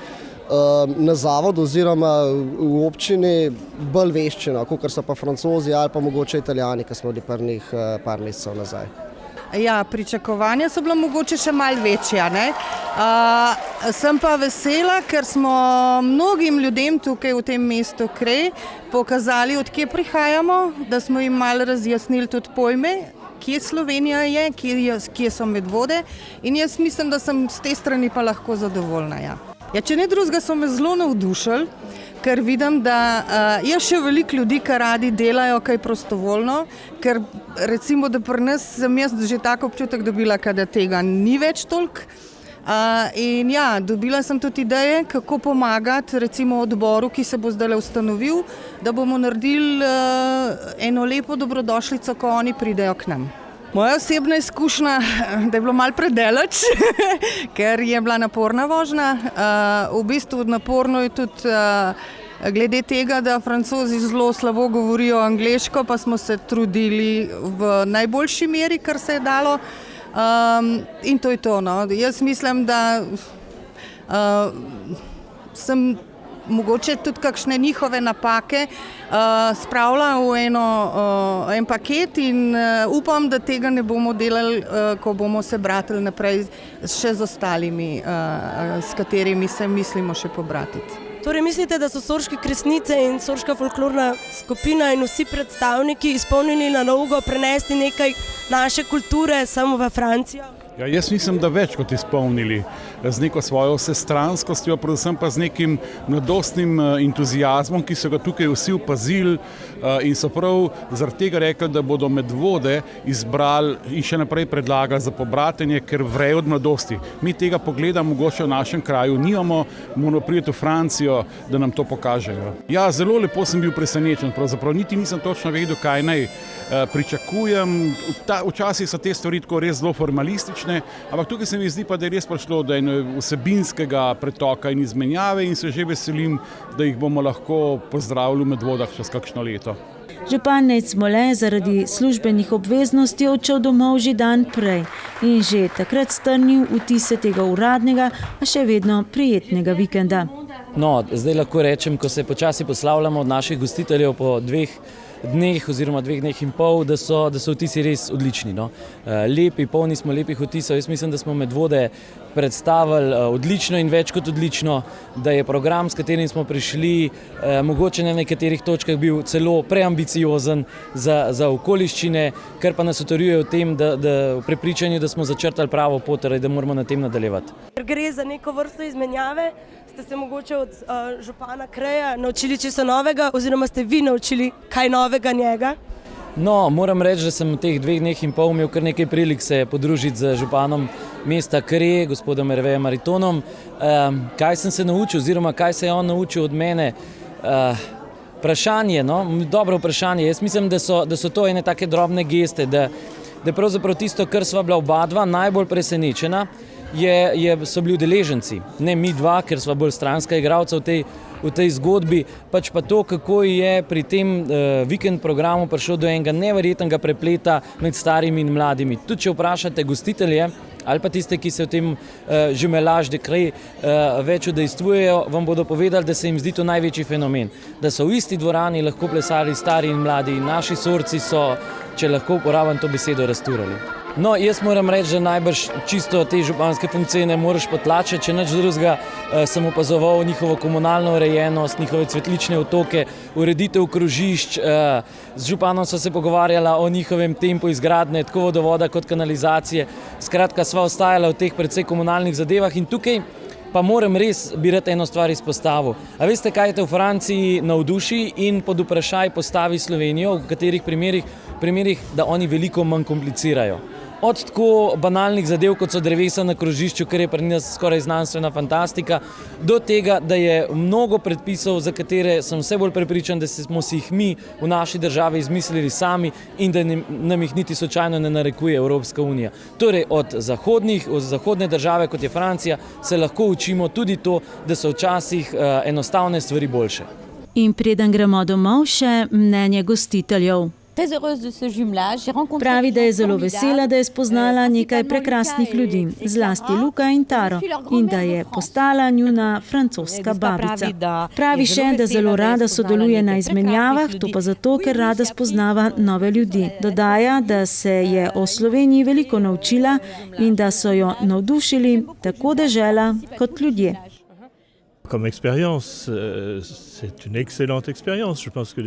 na zavodu oziroma v občini bolj veščino, kot so pa Francozi ali pa mogoče Italijani, ki smo bili par mesecev nazaj. Ja, pričakovanja so bila mogoče še malo večja. Sem pa vesela, ker smo mnogim ljudem tukaj v tem mestu Kre pokazali, od kje prihajamo, da smo jim malo razjasnili tudi pojme, kje Slovenija je, kje so Medvode in jaz mislim, da sem z te strani pa lahko zadovoljna. Ja, če ne drugega so me zelo navdušili, ker vidim, da je še veliko ljudi, ki radi delajo kaj prostovoljno, ker recimo, da pri nas sem jaz že tako občutek dobila, da tega ni več toliko. In ja, dobila sem tudi ideje, kako pomagati recimo odboru, ki se bo zdaj ustanovil, da bomo naredili eno lepo dobrodošlico, ko oni pridejo k nam. Moja osebna izkušnja, da je bilo malo predaleč, ker je bila naporna vožnja. V bistvu naporno je tudi glede tega, da Francozi zelo slabo govorijo angleško, pa smo se trudili v najboljši meri, kar se je dalo. In to je to. No. Jaz mislim, da sem mogoče tudi kakšne njihove napake spravila v en paket in upam, da tega ne bomo delali, ko bomo se bratili naprej še z ostalimi, s katerimi se mislimo še pobratiti. Torej mislite, da so Sorške kresnice in Sorška folklorna skupina in vsi predstavniki izpolnili nalogo prenesti nekaj naše kulture samo v Francijo? Ja, jaz mislim, da več kot izpolnili, z neko svojo vsestranskostjo, predvsem pa z nekim mladostnim entuziazmom, ki so ga tukaj vsi opazili in so prav zaradi tega rekli, da bodo Medvode izbrali in še naprej predlagali za pobratenje, ker vrejo od mladosti. Mi tega pogleda mogoče v našem kraju nimamo, moramo priti v Francijo, da nam to pokažejo. Ja, zelo lepo sem bil presenečen, pravzaprav niti nisem točno vedel, kaj naj pričakujem. Včasih so te stvari tako res zelo formalistične, ampak tukaj se mi zdi pa, da je res prišlo do vsebinskega pretoka in izmenjave in se že veselim, da jih bomo lahko pozdravili v Medvodah čez kakšno leto. Župan Nejc Smole je zaradi službenih obveznosti odšel domov že dan prej in že takrat strnil vtise tega uradnega, a še vedno prijetnega vikenda. No, zdaj lahko rečem, ko se počasi poslavljamo od naših gostiteljev po 2 dneh oziroma 2 dneh in pol, da so vtisi res odlični. No. Lepi, polni smo lepih vtisov. Jaz mislim, da smo Medvode predstavili odlično in več kot odlično, da je program, s katerim smo prišli, mogoče na nekaterih točkah bil celo preambiciozen za okoliščine, kar pa nas utrjuje v tem, da v prepričanju, da smo začrtali pravo pot, torej da moramo na tem nadaljevati. Ker gre za neko vrsto izmenjave, ste se mogoče od župana Kreja naučili čisto novega oziroma ste vi naučili kaj novega njega? No, moram reči, da sem v teh 2 dneh in pol imel kar nekaj prilik se podružiti z županom mesta Kre, gospodom Hervéjem Maritonom. Kaj sem se naučil oziroma kaj se je on naučil od mene? Vprašanje, no, dobro vprašanje. Jaz mislim, da so to ene take drobne geste, da pravzaprav tisto, kar sva bila oba dva najbolj presenečena, so bili udeleženci, ne mi dva, ker sva bolj stranska igralca v tej zgodbi, pač pa to, kako je pri tem vikend programu prišlo do enega neverjetnega prepleta med starimi in mladimi. Tudi če vprašate gostitelje ali pa tiste, ki se v tem Jumelage de Cré več udejstvujejo, vam bodo povedali, da se jim zdi to največji fenomen. Da so v isti dvorani lahko plesali stari in mladi in naši sorci so, če lahko uporabim to besedo, rasturali. No, jaz moram reči, da najbrž čisto te županske funkcije ne moreš potlačiti, če nič drugega sem opazoval njihovo komunalno urejenost, njihove cvetlične otoke, ureditev krožišč, z županom sva se pogovarjala o njihovem tempu izgradnje, tako vodovoda kot kanalizacije. Skratka, sva ostajala v teh precej komunalnih zadevah in tukaj pa moram res bi rad eno stvar izpostavil. A veste, kaj te v Franciji navduši in pod vprašaj postavi Slovenijo, v katerih primerih, da oni veliko manj komplicirajo. Od tako banalnih zadev, kot so drevesa na krožišču, kar je pri nas skoraj znanstvena fantastika, do tega, da je mnogo predpisov, za katere sem vse bolj prepričan, da smo si jih mi v naši državi izmislili sami in da nam jih niti slučajno ne narekuje Evropska unija. Torej, od zahodne države, kot je Francija, se lahko učimo tudi to, da so včasih enostavne stvari boljše. In preden gremo domov, še mnenje gostiteljev. Pravi, da je zelo vesela, da je spoznala nekaj prekrasnih ljudi, zlasti Luka in Taro, in da je postala njuna francoska babica. Pravi še, da zelo rada sodeluje na izmenjavah, to pa zato, ker rada spoznava nove ljudi. Dodaja, da se je o Sloveniji veliko naučila in da so jo navdušili tako dežela kot ljudje. Comme expérience, c'est une excellente expérience. Je pense que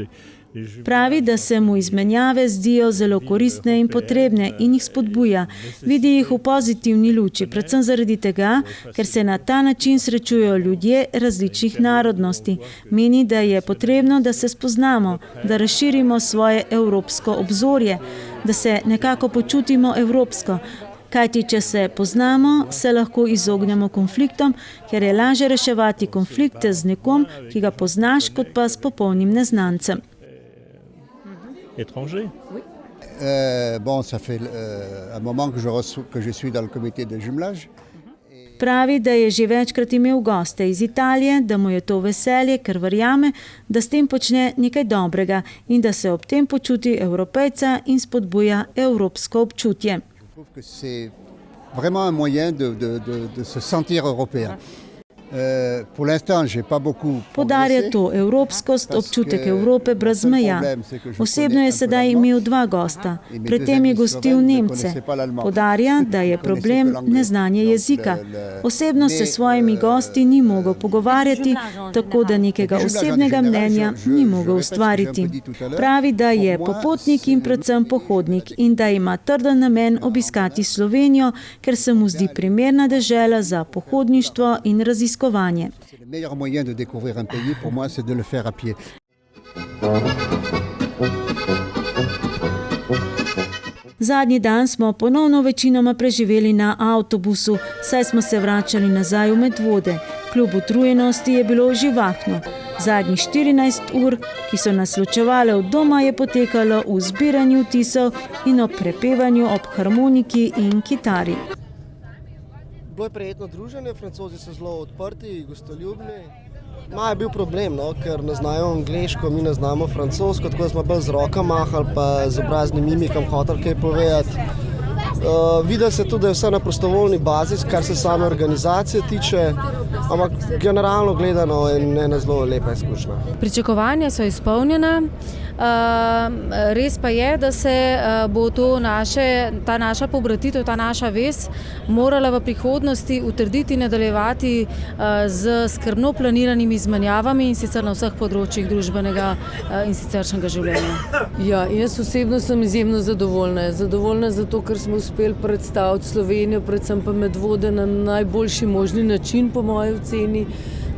Pravi, da se mu izmenjave zdijo zelo koristne in potrebne in jih spodbuja. Vidi jih v pozitivni luči, predvsem zaradi tega, ker se na ta način srečujejo ljudje različnih narodnosti. Meni, da je potrebno, da se spoznamo, da razširimo svoje evropsko obzorje, da se nekako počutimo evropsko. Kajti, če se poznamo, se lahko izognemo konfliktom, ker je lažje reševati konflikte z nekom, ki ga poznaš, kot pa s popolnim neznancem. Étranger. Oui. Bon, ça fait un moment que je suis dans le comité de jumelage. Pravi, da je že večkrat imel goste iz Italije, da mu je to veselje, ker verjame, da s tem počne nekaj dobrega in da se ob tem počuti evropejca in spodbuja evropsko občutje. C'est vraiment un moyen de se sentir européen. Pour l'instant, j'ai pas beaucoup Podarja to evropskost, občutek Evrope brez meja. Osebno je sedaj imel 2 gosta, pred tem je gostil Nemce. Podarja, da je problem neznanje jezika. Osebno se s svojimi gosti ni mogel pogovarjati, tako da nekega osebnega mnenja ni mogel ustvariti. Pravi, da je popotnik in predvsem pohodnik in da ima trden namen obiskati Slovenijo, ker se mu zdi primerna dežela za pohodništvo in raziskovanje. Le meilleur moyen de découvrir un pays, pour moi, c'est de le faire à pied. Zadnji dan smo ponovno večinoma preživeli na avtobusu, saj smo se vračali nazaj v Medvode. Kljub utrujenosti je bilo živahno. Zadnjih 14 ur, ki so nas ločevale od doma, je potekalo v zbiranju vtisov in ob prepevanju ob harmoniki in kitari. Bilo je prijetno druženje, Francozi so zelo odprti, gostoljubni. Je bil problem, ker ne znajo angleško, mi ne znamo francosko, tako da smo bolj z rokami mahali, pa z obraznim mimikom hoteli kaj povedati. Videli se tudi, da je vse na prostovoljni bazi, kar se same organizacije tiče, ampak generalno gledano je ena zelo lepa izkušnja. Pričakovanja so izpolnjena. Res pa je, da se bo ta naša pobratitev, ta naša vez morala v prihodnosti utrditi in nadaljevati z skrbno planiranimi izmenjavami in sicer na vseh področjih družbenega in siceršnjega življenja. Ja, jaz osebno sem izjemno zadovoljna. Zadovoljna zato, ker smo uspeli predstaviti Slovenijo, predvsem pa Medvode na najboljši možni način, po moji oceni.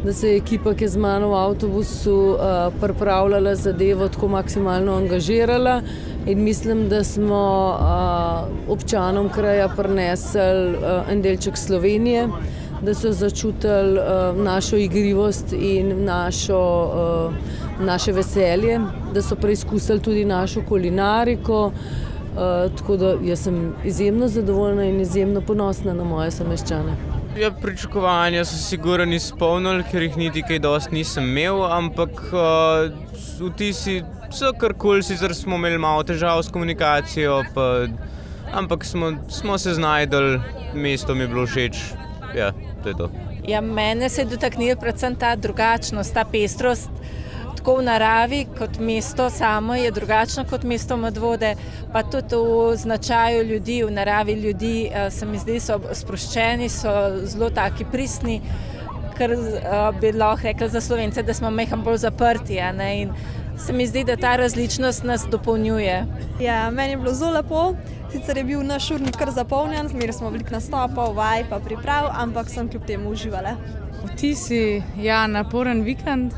Da se je ekipa, ki je z mano v avtobusu pripravljala zadevo, tako maksimalno angažirala in mislim, da smo občanom kraja prinesli en delček Slovenije, da so začutili našo igrivost in naše veselje, da so preizkusili tudi našo kulinariko. Tako da jaz sem izjemno zadovoljna in izjemno ponosna na moje someščane. Ja, pričakovanja so sigurno izpolnili, ker jih niti kaj dosti nisem imel, ampak vtisi so kar kul, sicer smo imeli malo težav s komunikacijo, ampak smo se znajdli, mesto mi je bilo všeč, ja, to je to. Ja, mene se je dotaknila predvsem ta drugačnost, ta pestrost, tako v naravi kot mesto samo je drugačno kot mesto Medvode, pa tudi v značaju ljudi, v naravi ljudi se mi zdi, so sproščeni, so zelo taki pristni, kar bi lahko rekli za Slovence, da smo malo bolj zaprti, in se mi zdi, da ta različnost nas dopolnjuje. Ja, meni je bilo zelo lepo, sicer je bil naš urnik kar zapolnjen, imeli smo veliko nastopov, vaj pa priprav, ampak sem kljub temu uživala. Vtisi, ja, naporen vikend.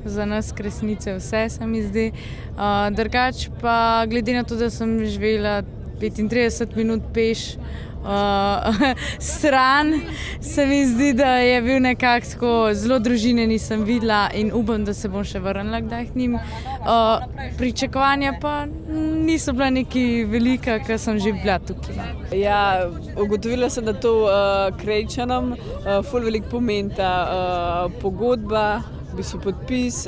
Za nas Kresnice vse se mi zdi. Drugač pa glede na to, da sem živela 35 minut peš stran, se mi zdi, da je bil nekako zelo družine nisem videla in upam, da se bom še vrnila kdaj k njim. Pričakovanja pa niso bila neki velika, ker sem že bila tukaj. Ja, ugotovila sem, da to Krajčanom ful veliko pomeni ta pogodba, v bistvu podpis,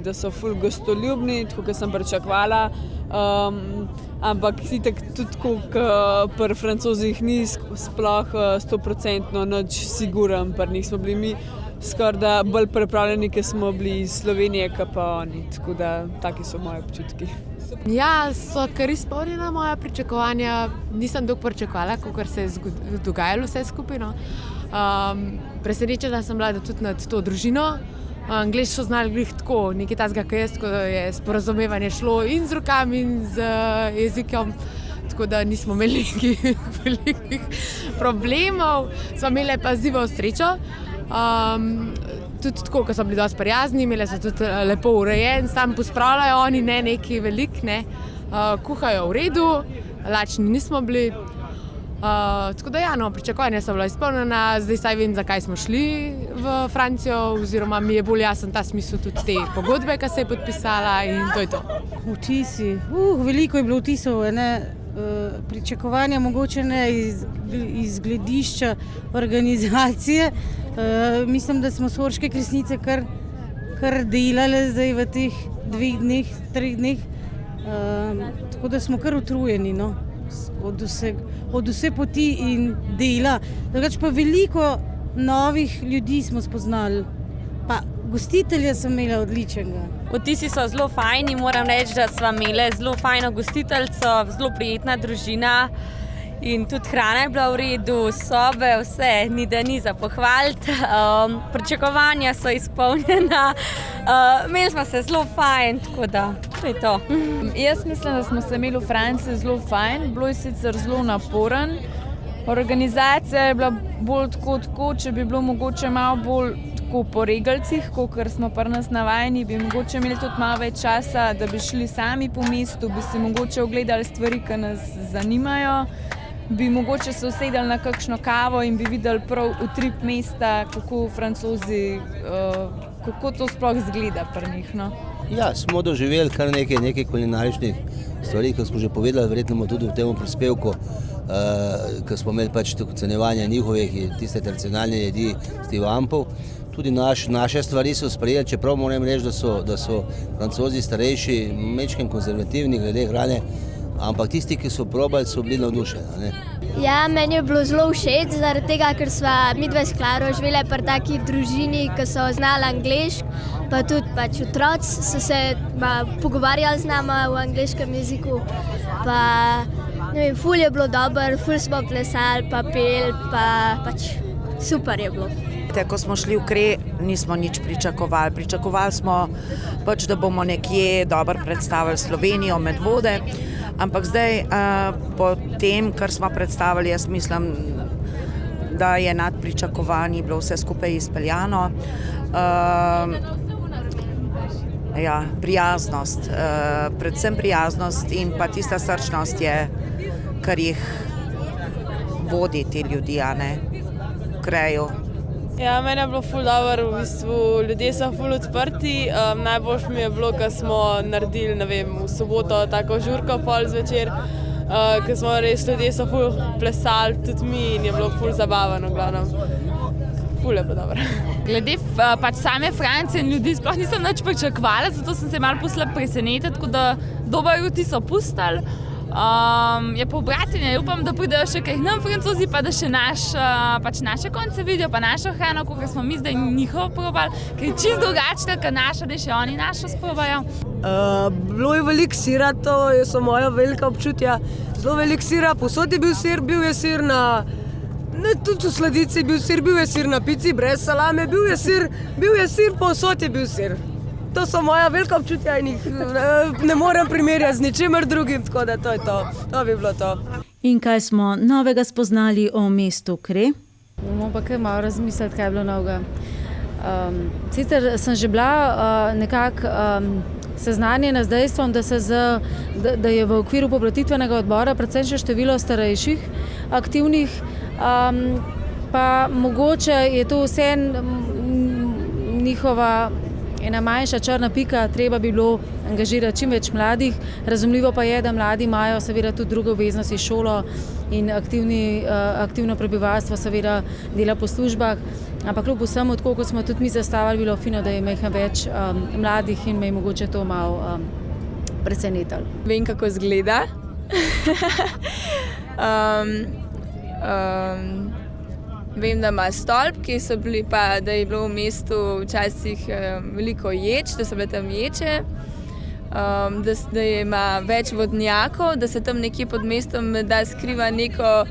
da so ful gostoljubni, tako kot sem pričakovala, ampak itak tudi kot pri Francozih ni sploh 100% nič siguren, pri njih smo bili mi skorda bolj pripravljeni, ker smo bili iz Slovenije, kot pa oni, tako da taki so moji občutki. Ja, so kar izpolnjena moja pričakovanja, nisem dolgo pričakovala, kakor se je dogajalo vse skupaj, Presenečena sem bila tudi nad to družino. Angleško so znali glih tako, nekaj tazga, kaj jaz, ko je sporazumevanje šlo in z rokami in z jezikom, tako da nismo imeli nekih velikih problemov, smo imeli pa zivo srečo. Tudi tako, ko so bili dosti prijazni, imeli so tudi lepo urejen, tam pospravljajo oni, ne neki velik, ne. Kuhajo v redu, lačni nismo bili. Tako da pričakovanja so bila izpolnjena, zdaj saj vem, zakaj smo šli v Francijo, oziroma mi je bolj jasen ta smisel tudi te pogodbe, ki se je podpisala in to je to. Vtisi, veliko je bilo vtisov, pričakovanja mogoče ne iz gledišča organizacije. Mislim, da smo Sorške kresnice kar delale zdaj v teh 2 dneh, 3 dneh, tako da smo kar utrujeni, no. Od vse poti in dela. Drugače pa veliko novih ljudi smo spoznali. Pa gostitelja sem imela odličnega. Vtisi so zelo fajni, moram reči, da smo imeli zelo fajno gostiteljco, zelo prijetna družina in tudi hrana je bila v redu, sobe, vse, ni da ni za pohvaliti. Pričakovanja so izpolnjena, imeli smo se zelo fajn, tako da to je to. Jaz mislim, da smo se imeli v Franciji zelo fajn, bilo je sicer zelo naporen. Organizacija je bila bolj tako, če bi bilo mogoče malo bolj tako po regalcih, kakor smo pri nas navajeni, bi mogoče imeli tudi malo več časa, da bi šli sami po mestu, bi si mogoče ogledali stvari, ki nas zanimajo, bi mogoče se usedeli na kakšno kavo in bi videli prav utrip mesta, kako Francozi, kako to sploh izgleda pri njih, no. Ja, smo doživeli kar nekaj kulinaričnih stvari, kot smo že povedali, verjetno tudi v tem prispevku, ko smo imeli pač ocenjevanje njihovih, tiste tradicionalne jedi stivampov. Tudi naše stvari so sprejeli, čeprav moram reči, da so Francozi starejši, majčkeno konzervativni glede hrane, ampak tisti, ki so probali, so bili navdušeni. Ja, meni je bilo zelo všeč, zaradi tega, ker sva midve s Klaro živele pri taki družini, ki so znali angleško, pa tudi pač otroci so se pogovarjali z nama v angleškem jeziku, pa ne vem, ful je bilo dobro, ful smo plesali, pa peli, pa pač super je bilo. Ko smo šli v Kre, nismo nič pričakovali. Pričakovali smo pač, da bomo nekje dobro predstavili Slovenijo, Medvode, ampak zdaj po tem, kar smo predstavili, jaz mislim, da je nad pričakovanji bilo vse skupaj izpeljano. Prijaznost, predvsem prijaznost in pa tista srčnost je, kar jih vodi te ljudi, v Kreju. Ja, meni je bilo ful dobro, v bistvu ljudje so ful odprti, najboljše mi je bilo, ko smo naredili, ne vem, v soboto tako žurko pol zvečer, ko smo res, ljudje so ful plesali, tudi mi, in je bilo ful zabavno, glavnem. Ful je bilo dobro. Glede pač same Francije in ljudi sploh nisem nič pričakovala, zato sem se malo posla presenetiti, tako da dober vtis so pustili. Je pa obratenje, upam, da pridejo še kaj nam Francozi, pa da še naše konce vidijo, pa našo hrano, kakor smo mi zdaj njihovo probali, ker je čisto drugačna, kot naša, da še oni našo sprobajo. Bilo je veliko sira, to so moja velika občutja. Zelo veliko sira, povsod je bil je sir na... Tudi v sladici bil je sir na pici, brez salame, bil je sir, povsod je bil sir. To so moja velika občutja in jih ne morem primerjati z ničemer drugim, tako da to je to. To bi bilo to. In kaj smo novega spoznali o mestu Kre? Moramo pa kaj malo razmisliti, kaj je bilo novega. Sicer sem že bila nekako seznanjena z dejstvom, da je v okviru poplatitvenega odbora predvsem še število starejših aktivnih, pa mogoče je to vse njihova ena manjša črna pika, treba bi bilo angažirati čim več mladih. Razumljivo pa je, da mladi imajo seveda tudi druge obveznosti, šolo in aktivno prebivalstvo seveda dela po službah, ampak kljub vsemu, tako kot smo tudi mi zastavili, bilo fino, da je majhen več mladih in me je mogoče to malo presenetilo. Vem, kako izgleda. Vem, da ima stolp, ki so bili pa, da je bilo v mestu včasih veliko ječ, da so bile tam ječe, da ima več vodnjakov, da se tam nekje pod mestom da skriva neko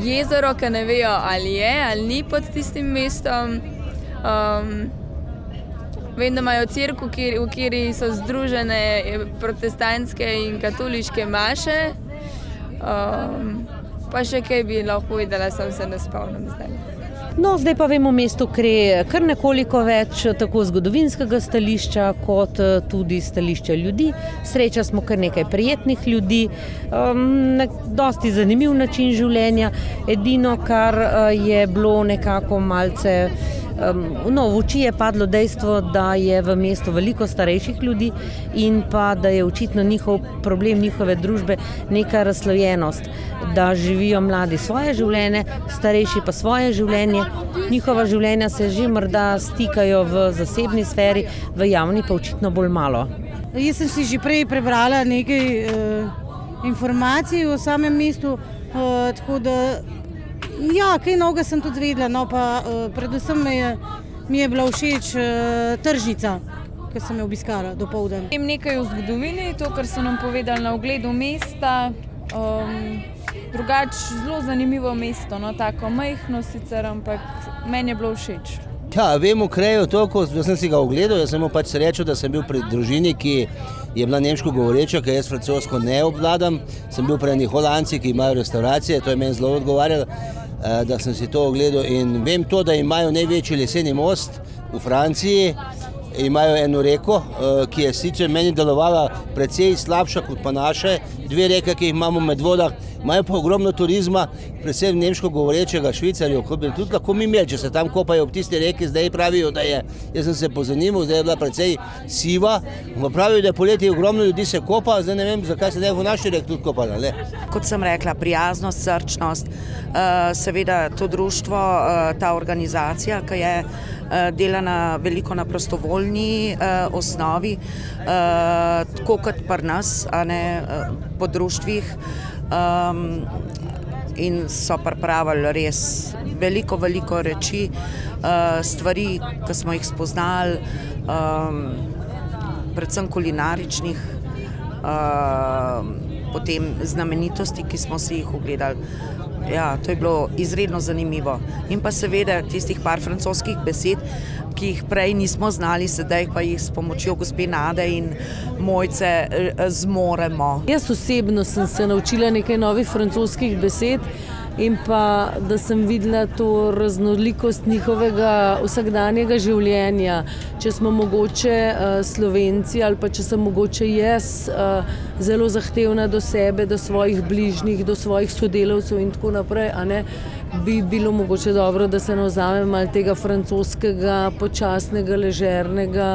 jezero, ki ne vejo, ali je ali ni pod tistim mestom. Vem, da imajo cerkev, v kateri so združene protestantske in katoliške maše. Pa še kaj bi lahko videla, sem se ne spomnim zdaj. No, zdaj pa vemo, mesto Kre kar nekoliko več tako zgodovinskega stališča, kot tudi stališča ljudi. Sreča smo kar nekaj prijetnih ljudi, dosti zanimiv način življenja. Edino, kar je bilo nekako malce v oči je padlo dejstvo, da je v mestu veliko starejših ljudi in pa da je očitno njihov problem, njihove družbe neka razslojenost, da živijo mladi svoje življenje, starejši pa svoje življenje. Njihova življenja se že morda stikajo v zasebni sferi, v javni pa očitno bolj malo. Jaz sem si že prej prebrala nekaj informacij o samem mestu, tako da ja, kaj novega sem tudi zvedela, no pa predvsem mi je bila všeč tržnica, ki sem jo obiskala dopoldan. Vem nekaj o zgodovini, to, kar so nam povedali na ogledu mesta. Drugače zelo zanimivo mesto, no, tako majhno sicer, ampak meni je bilo všeč. Ja, vem o Kreju toliko, da sem si ga ogledal, jaz sem mu pač srečo, da sem bil pri družini, ki je bila nemško govoreča, ker jaz francosko ne obvladam. Sem bil pri enih Holandci, ki imajo restauracije, to je meni zelo odgovarjalo, da sem si to ogledal in vem to, da imajo največji leseni most v Franciji, imajo eno reko, ki je sicer meni delovala precej slabša kot pa naše, dve reke, ki jih imamo med vodah, imajo pa ogromno turizma, predvsem nemško govorečega Švicarjev, kot bi tudi lahko mi imeli, če se tam kopajo ob tisti reki, zdaj pravijo, da je, jaz sem se pozanimal, zdaj je bila precej siva, pa pravijo, da poleti ogromno ljudi se kopa, zdaj ne vem, zakaj se ne v naši reki tudi kopala, ne? Kot sem rekla, prijaznost, srčnost, seveda to društvo, ta organizacija, ki je delana veliko na prostovoljni osnovi, tako kot pri nas, a ne po društvih, in so pripravili res veliko reči, stvari, ki smo jih spoznali, predvsem kulinaričnih, potem znamenitosti, ki smo si jih ogledali. Ja, to je bilo izredno zanimivo. In pa seveda tistih par francoskih besed, ki jih prej nismo znali, sedaj pa jih s pomočjo gospe Nade in Mojce zmoremo. Jaz osebno sem se naučila nekaj novih francoskih besed in pa, da sem videla to raznolikost njihovega vsakdanjega življenja. Če smo mogoče Slovenci ali pa če sem mogoče jaz zelo zahtevna do sebe, do svojih bližnjih, do svojih sodelavcev in tako naprej, a ne, bi bilo mogoče dobro, da se navzamem malo tega francoskega, počasnega, ležernega,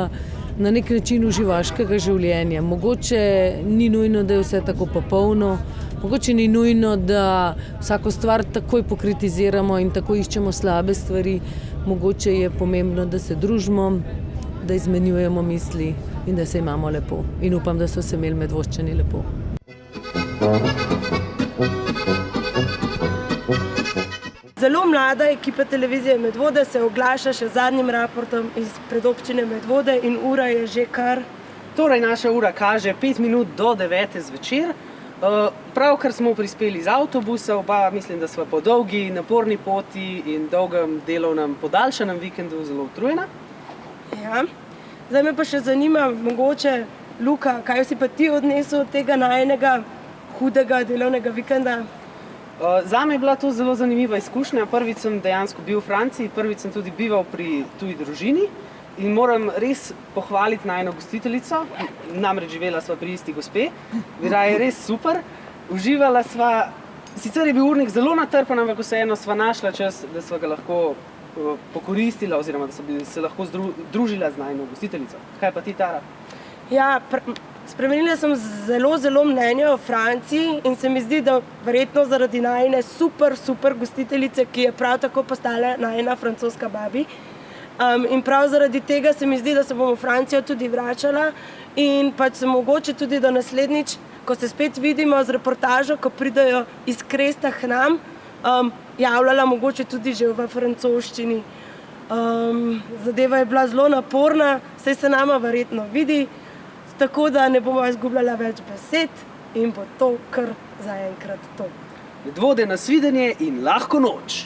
na nek način uživaškega življenja. Mogoče ni nujno, da je vse tako popolno, mogoče ni nujno, da vsako stvar takoj pokritiziramo in tako iščemo slabe stvari. Mogoče je pomembno, da se družimo, da izmenjujemo misli in da se imamo lepo. In upam, da so se imeli Medvoščani lepo. Zelo mlada ekipa televizije Medvode se oglaša še z zadnjim raportom iz predobčine Medvode in ura je že kar... Torej, naša ura kaže 5 minut do 9 zvečer. Pravkar smo prispeli z avtobusa, oba mislim, da sva po dolgi, naporni poti in dolgem delovnem podaljšanem vikendu zelo utrujena. Ja, zdaj me pa še zanima, mogoče, Luka, kaj si pa ti odnesel od tega najinega hudega delovnega vikenda? Zame je bila to zelo zanimiva izkušnja. Prvič sem dejansko bil v Franciji, prvič sem tudi bival pri tuji družini in moram res pohvaliti najino gostiteljico, namreč živela sva pri isti gospe, bila je res super, uživala sva, sicer je bil urnik zelo natrpan, ampak vseeno sva našla čas, da sva ga lahko pokoristila oziroma da sva se lahko družila z najino gostiteljico. Kaj pa ti, Tara? Ja, spremenila sem zelo mnenje o Franciji in se mi zdi, da verjetno zaradi najine super gostiteljice, ki je prav tako postala najina francoska babi. In prav zaradi tega se mi zdi, da se bom v Francijo tudi vračala in pač se mogoče tudi do naslednjič, ko se spet vidimo z reportažo, ko pridejo iz Kresta k nam, javljala mogoče tudi že v francoščini. Zadeva je bila zelo naporna, saj se nama verjetno vidi, tako da ne bomo izgubljala več besed in bo to kar zaenkrat to. Medvode, nasvidenje in lahko noč.